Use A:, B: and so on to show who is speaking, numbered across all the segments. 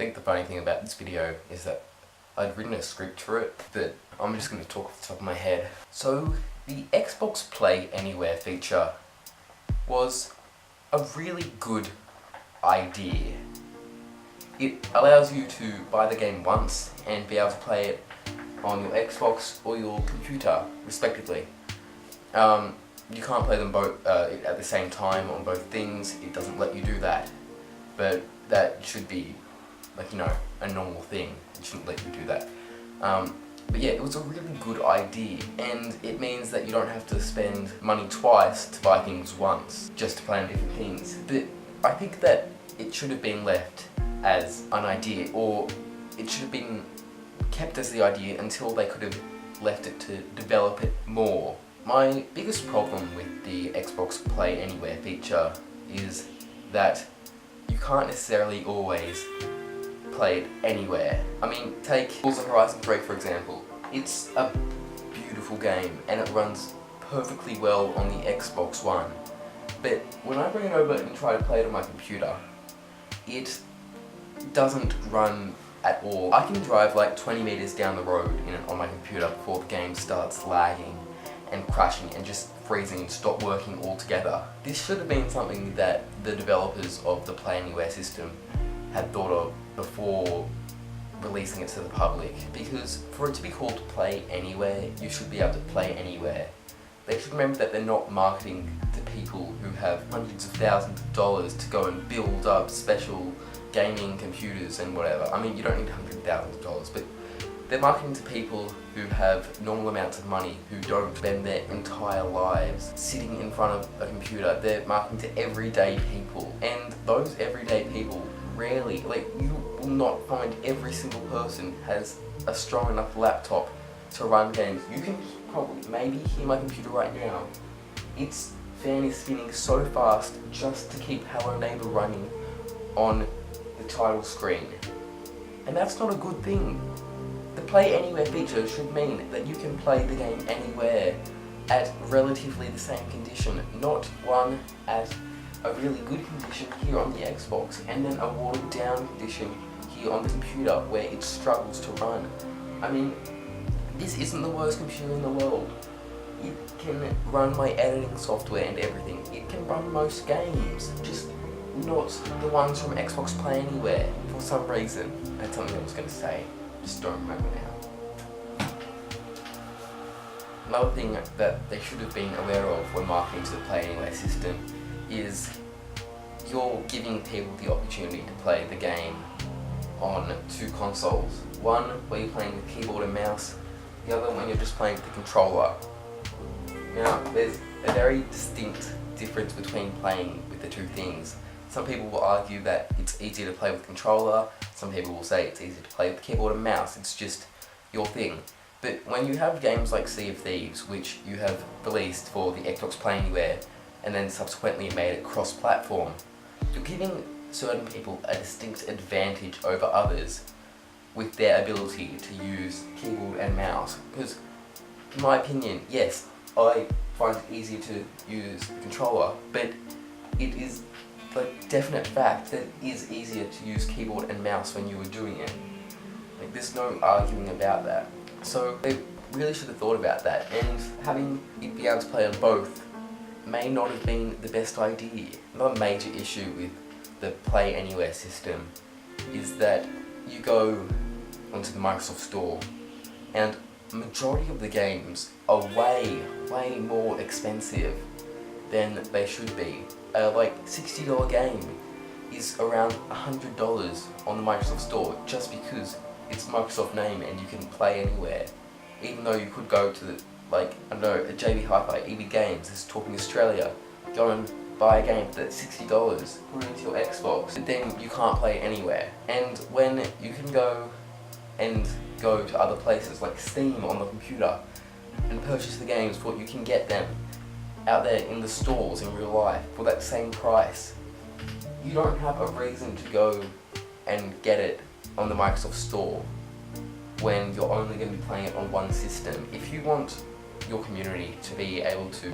A: think the funny thing about this video is that I'd written a script for it, but I'm just going to talk off the top of my head. So, the Xbox Play Anywhere feature was a really good idea. It allows you to buy the game once and be able to play it on your Xbox or your computer, respectively. You can't play them both at the same time on both things. It doesn't let you do that, but that should be, like, a normal thing. It shouldn't let you do that. But yeah, it was a really good idea, and it means that you don't have to spend money twice to buy things once, just to play on different things. But I think that it should have been left as an idea, or it should have been kept as the idea until they could have left it to develop it more. My biggest problem with the Xbox Play Anywhere feature is that you can't necessarily always play it anywhere. I mean, take Forza Horizon 3 for example. It's a beautiful game and it runs perfectly well on the Xbox One. But when I bring it over and try to play it on my computer, it doesn't run at all. I can drive like 20 meters down the road on my computer before the game starts lagging and crashing and just freezing and stop working altogether. This should have been something that the developers of the Play Anywhere system had thought of before releasing it to the public, because for it to be called Play Anywhere, you should be able to play anywhere. They should remember that they're not marketing to people who have hundreds of thousands of dollars to go and build up special gaming computers and whatever. I mean, you don't need hundreds of thousands of dollars, but they're marketing to people who have normal amounts of money, who don't spend their entire lives sitting in front of a computer. They're marketing to everyday people, and those everyday people rarely, you will not find every single person has a strong enough laptop to run games. You can probably maybe hear my computer right now. Its fan is spinning so fast just to keep Hello Neighbor running on the title screen. And that's not a good thing. The Play Anywhere feature should mean that you can play the game anywhere at relatively the same condition, not one at a really good condition here on the Xbox and then a watered down condition here on the computer where it struggles to run. I mean, this isn't the worst computer in the world. It can run my editing software and everything. It can run most games, just not the ones from Xbox Play Anywhere for some reason. That's something I was going to say, just don't remember now. Another thing that they should have been aware of when marketing to the Play Anywhere system is you're giving people the opportunity to play the game on two consoles. One where you're playing with keyboard and mouse, the other when you're just playing with the controller. Now, there's a very distinct difference between playing with the two things. Some people will argue that it's easier to play with controller, some people will say it's easier to play with keyboard and mouse, it's just your thing. But when you have games like Sea of Thieves, which you have released for the Xbox Play Anywhere and then subsequently made it cross-platform, you're giving certain people a distinct advantage over others with their ability to use keyboard and mouse. Because, in my opinion, yes, I find it easier to use the controller, but it is a definite fact that it is easier to use keyboard and mouse when you were doing it. Like, there's no arguing about that. So they really should have thought about that, and having it be able to play on both may not have been the best idea. Another major issue with the Play Anywhere system is that you go onto the Microsoft Store and the majority of the games are way more expensive than they should be. Like $60 game is around $100 on the Microsoft Store just because it's Microsoft name and you can play anywhere. Even though you could go to the, I don't know, a JB Hi-Fi, EB Games, this is Talking Australia, go and buy a game that's $60, put it into your Xbox, but then you can't play it anywhere. And when you can go to other places like Steam on the computer and purchase the games for you can get them out there in the stores in real life for that same price, you don't have a reason to go and get it on the Microsoft Store when you're only going to be playing it on one system. If you want your community to be able to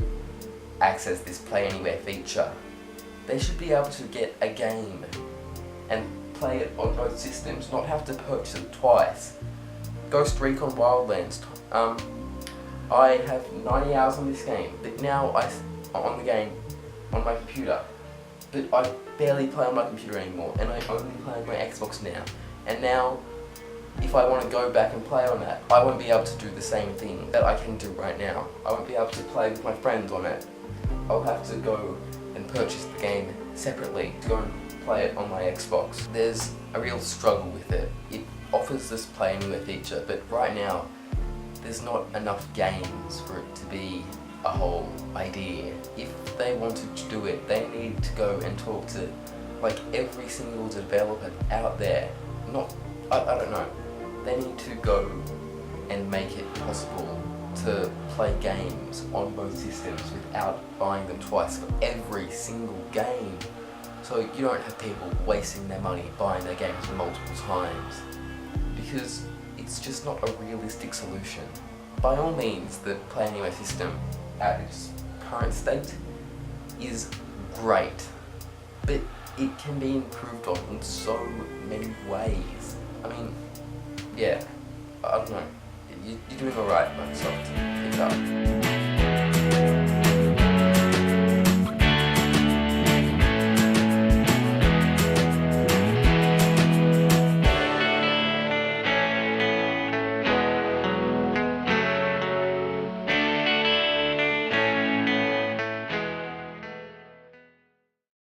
A: access this Play Anywhere feature, they should be able to get a game and play it on both systems, not have to purchase it twice. Ghost Recon Wildlands. I have 90 hours on this game, but now on the game on my computer. But I barely play on my computer anymore, and I only play on my Xbox now. And now, if I want to go back and play on that, I won't be able to do the same thing that I can do right now. I won't be able to play with my friends on it. I'll have to go and purchase the game separately to go and play it on my Xbox. There's a real struggle with it. It offers this play anywhere feature, but right now, there's not enough games for it to be a whole idea. If they wanted to do it, they need to go and talk to like every single developer out there. I don't know. They need to go and make it possible to play games on both systems without buying them twice for every single game. So you don't have people wasting their money buying their games multiple times, because it's just not a realistic solution. By all means, the Play Anywhere system at its current state is great, but it can be improved on in so many ways. I mean, yeah, I don't know. You're doing alright, Microsoft. Keep it up.